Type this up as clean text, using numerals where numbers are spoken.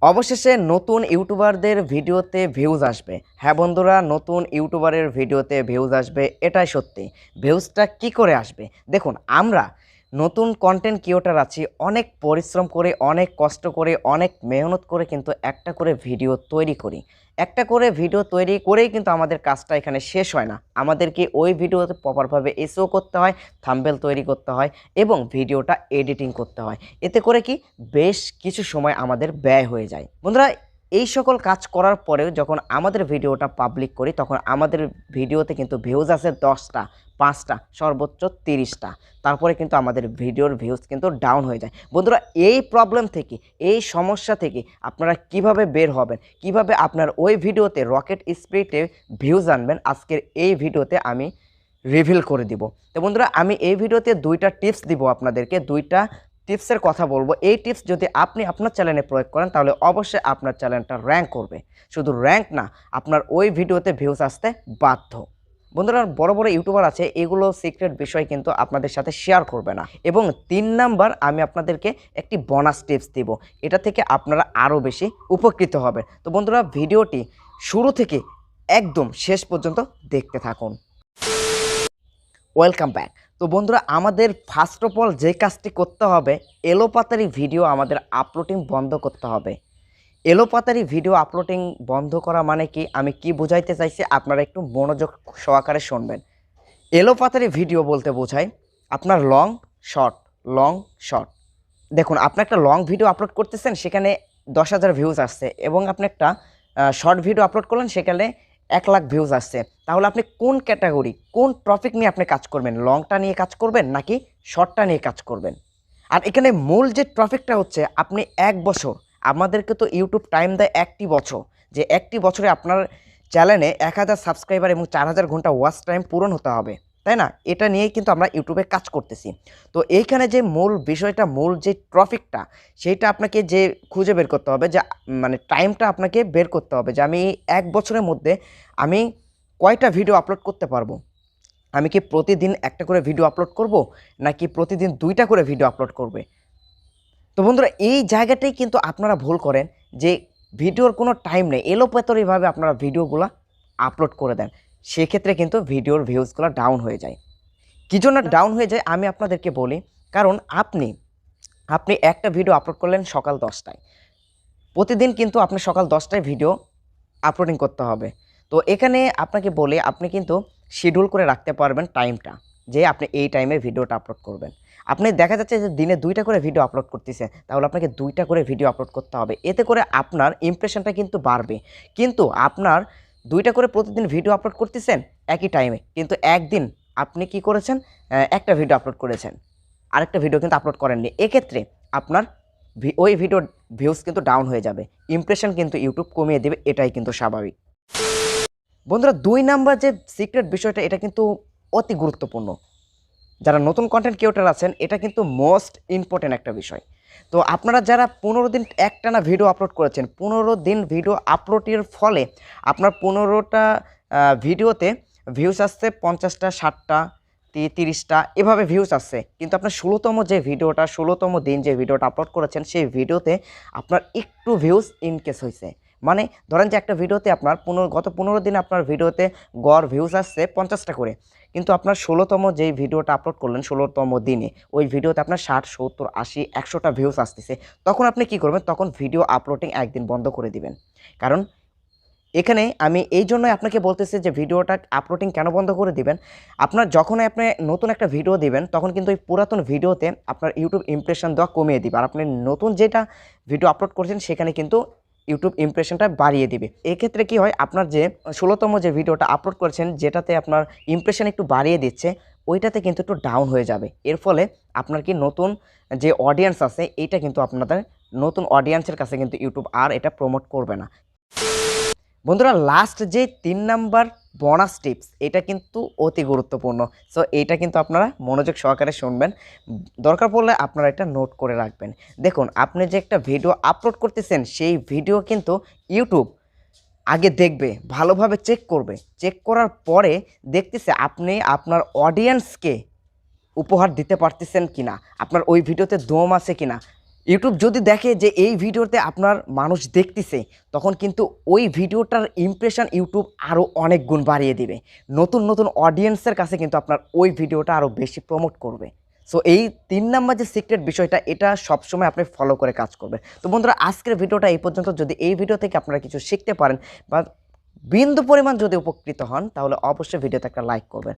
অবশেষে নতুন ইউটিউবারদের ভিডিওতে ভিউজ আসবে। হ্যাঁ বন্ধুরা, নতুন ইউটিউবারের ভিডিওতে ভিউজ আসবে, এটাই সত্যি। ভিউজটা কি করে আসবে? দেখুন, আমরা নতুন কন্টেন্ট ক্রিয়েটর আছি, অনেক পরিশ্রম করে, অনেক কষ্ট করে, অনেক মেহনত করে কিন্তু একটা করে ভিডিও তৈরি করি। একটা করে ভিডিও তৈরি করেই কিন্তু আমাদের কাজটা এখানে শেষ হয় না। আমাদেরকে ওই ভিডিওতে প্রপারভাবে এসইও করতে হয়, থাম্বনেল তৈরি করতে হয় এবং ভিডিওটা এডিটিং করতে হয়। এতে করে কি বেশ কিছু সময় আমাদের ব্যয় হয়ে যায়। বন্ধুরা, এই সকল কাজ করার পরেও যখন আমাদের ভিডিওটা পাবলিক করি, তখন আমাদের ভিডিওতে কিন্তু ভিউজ আসে 10টা, 5টা, সর্বোচ্চ 30টা। তারপরে কিন্তু আমাদের ভিডিওর ভিউজ কিন্তু ডাউন হয়ে যায়। বন্ধুরা, এই প্রবলেম থেকে, এই সমস্যা থেকে আপনারা কিভাবে বের হবেন, কিভাবে আপনার ওই ভিডিওতে রকেট স্পিডে ভিউজ আনবেন, আজকের এই ভিডিওতে আমি রিভিল করে দিব। তো বন্ধুরা, আমি এই ভিডিওতে 2টা টিপস দিব আপনাদেরকে, 2টা টিপসের কথা বলবো। এই টিপস যদি আপনি আপনার চ্যানেলে প্রয়োগ করেন তাহলে অবশ্যই আপনার চ্যানেলটা র্যাঙ্ক করবে। শুধু র্যাঙ্ক না, আপনার ওই ভিডিওতে ভিউজ আসতে বাধ্য। বন্ধুরা, বড় বড় ইউটিউবার আছে, এগুলো সিক্রেট বিষয় কিন্তু আপনাদের সাথে শেয়ার করবে না। এবং 3 নাম্বার, আমি আপনাদেরকে একটি বোনাস টিপস দিব, এটা থেকে আপনারা আরও বেশি উপকৃত হবেন। তো বন্ধুরা, ভিডিওটি শুরু থেকে একদম শেষ পর্যন্ত দেখতে থাকুন। Welcome back. তো বন্ধুরা, আমাদের ফার্স্ট অফ অল যে কাজটি করতে হবে, এলোপাতারি ভিডিও আমাদের আপলোডিং বন্ধ করতে হবে। এলোপাতারি ভিডিও আপলোডিং বন্ধ করা মানে কি, আমি কি বোঝাইতে চাইছি আপনারা একটু মনোযোগ সহকারে শুনবেন। এলোপাতারি ভিডিও বলতে বোঝায় আপনার লং শর্ট, লং শর্ট। দেখুন, আপনি একটা লং ভিডিও আপলোড করতেছেন, সেখানে 10,000 ভিউজ আসছে, এবং আপনি একটা শর্ট ভিডিও আপলোড করলেন, সেখানে 1,00,000 ভিউজ আসছে। তাহলে আপনি কোন ক্যাটাগরি, কোন টপিক নিয়ে আপনি কাজ করবেন? লংটা নিয়ে কাজ করবেন নাকি শর্টটা নিয়ে কাজ করবেন? আর এখানে মূল যে টপিকটা হচ্ছে, আপনি 1 বছর, আমাদেরকে তো ইউটিউব টাইম দেয় 1টি বছর, যে 1টি বছরে আপনার চ্যানেলে 1000 সাবস্ক্রাইবার এবং 4000 ঘন্টা ওয়াচ টাইম পূরণ হতে হবে, তাই না? এটা নিয়েই কিন্তু আমরা ইউটিউবে কাজ করতেছি। তো এইখানে যে মূল বিষয়টা, মূল যে টপিকটা, সেইটা আপনাকে যে খুঁজে বের করতে হবে, যে মানে টাইমটা আপনাকে বের করতে হবে, যে আমি 1 বছরের মধ্যে আমি কয়টা ভিডিও আপলোড করতে পারবো। আমি কি প্রতিদিন একটা করে ভিডিও আপলোড করব, নাকি প্রতিদিন 2টা করে ভিডিও আপলোড করবে? তো বন্ধুরা, এই জায়গাটাই কিন্তু আপনারা ভুল করেন, যে ভিডিওর কোনো টাইম নেই, এলোপাতারিভাবে আপনারা ভিডিওগুলো আপলোড করে দেন। সেক্ষেত্রে কিন্তু ভিডিওর ভিউজগুলো ডাউন হয়ে যায়। কী জন্য ডাউন হয়ে যায় আমি আপনাদেরকে বলি। কারণ আপনি আপনি একটা ভিডিও আপলোড করলেন সকাল 10টায়। প্রতিদিন কিন্তু আপনি সকাল 10টায় ভিডিও আপলোডিং করতে হবে। তো এখানে আপনাকে বলি, আপনি কিন্তু শিডিউল করে রাখতে পারবেন টাইমটা, যে আপনি এই টাইমে ভিডিওটা আপলোড করবেন। আপনি দেখা যাচ্ছে যে দিনে 2টা করে ভিডিও আপলোড করতেছেন, তাহলে আপনাকে 2টা করে ভিডিও আপলোড করতে হবে। এতে করে আপনার ইমপ্রেশনটা কিন্তু বাড়বে। কিন্তু আপনার 2টা করে প্রতিদিন ভিডিও আপলোড করতেছেন একই টাইমে, কিন্তু একদিন আপনি কি করেছেন, একটা ভিডিও আপলোড করেছেন, আরেকটা ভিডিও কিন্তু আপলোড করেননি। এক্ষেত্রে আপনার ওই ভিডিওর ভিউজ কিন্তু ডাউন হয়ে যাবে, ইমপ্রেশন কিন্তু ইউটিউব কমিয়ে দেবে, এটাই কিন্তু স্বাভাবিক। বন্ধুরা, 2 নাম্বার যে সিক্রেট বিষয়টা, এটা কিন্তু অতি গুরুত্বপূর্ণ। যারা নতুন কন্টেন্ট ক্রিয়েটর আছেন, এটা কিন্তু মোস্ট ইম্পর্টেন্ট একটা বিষয়। তো আপনারা যারা 15 দিন একটানা ভিডিও আপলোড করেছেন, 15 দিন ভিডিও আপলোডের ফলে আপনার 15টা ভিডিওতে ভিউজ আসছে 50টা, 60টা, 30টা, এভাবে ভিউজ আসছে। কিন্তু আপনার 16তম দিন যে ভিডিওটা আপলোড করেছেন, সেই ভিডিওতে আপনার একটু ভিউজ ইনকেস হয়েছে। মানে ধরেন যে একটা ভিডিওতে আপনার গত 15 দিনে আপনার ভিডিওতে গড় ভিউজ আসছে 50টা করে, কিন্তু আপনার 16তম যেই ভিডিওটা আপলোড করলেন, 16তম দিনে ওই ভিডিওতে আপনার 60, 70, 80, 100টা ভিউজ আসতেছে। তখন আপনি কি করবেন? তখন ভিডিও আপলোডিং একদিন বন্ধ করে দিবেন। কারণ এখানে আমি এই জন্যই আপনাকে বলতেছি যে ভিডিওটা আপলোডিং কেন বন্ধ করে দিবেন। আপনার যখনই আপনি নতুন একটা ভিডিও দিবেন, তখন কিন্তু ওই পুরাতন ভিডিওতে আপনার ইউটিউব ইমপ্রেশন দেওয়া কমিয়ে দিবে। আর আপনি নতুন যেটা ভিডিও আপলোড করছেন, সেখানে কিন্তু ইউটিউব ইমপ্রেশনটা বাড়িয়ে দিবে। এক্ষেত্রে কি হয়, আপনার যে 16তম যে ভিডিওটা আপলোড করেছেন, যেটাতে আপনার ইমপ্রেশন একটু বাড়িয়ে দিচ্ছে, ওইটাতে কিন্তু একটু ডাউন হয়ে যাবে। এর ফলে আপনার কি নতুন যে অডিয়েন্স আছে, এইটা কিন্তু আপনাদের নতুন অডিয়েন্সের কাছে কিন্তু ইউটিউব আর এটা প্রমোট করবে না। বন্ধুরা, লাস্ট যে 3 নাম্বার বোনাস টিপস, এটা কিন্তু অতি গুরুত্বপূর্ণ। সো এইটা কিন্তু আপনারা মনোযোগ সহকারে শুনবেন। দরকার পড়লে আপনারা এটা নোট করে রাখবেন। দেখুন, আপনি যে একটা ভিডিও আপলোড করতেছেন, সেই ভিডিও কিন্তু ইউটিউব আগে দেখবে, ভালোভাবে চেক করবে। চেক করার পরে দেখতেছে আপনি আপনার অডিয়েন্সকে উপহার দিতে পারতেছেন কিনা, আপনার ওই ভিডিওতে দম আছে কিনা, ইউটিউব যদি দেখে যে এই ভিডিওতে আপনার মানুষ দেখতেছে, তখন কিন্তু ওই ভিডিওটার ইমপ্রেশন ইউটিউব আরও অনেক গুণ বাড়িয়ে দিবে। নতুন নতুন অডিয়েন্সের কাছে কিন্তু আপনার ওই ভিডিওটা আরও বেশি প্রমোট করবে। সো এই ৩ নাম্বার যে সিক্রেট বিষয়টা, এটা সবসময় আপনি ফলো করে কাজ করবেন। তো বন্ধুরা, আজকের ভিডিওটা এই পর্যন্ত। যদি এই ভিডিও থেকে আপনারা কিছু শিখতে পারেন বা বিন্দু পরিমাণ যদি উপকৃত হন, তাহলে অবশ্যই ভিডিওতে একটা লাইক করবেন।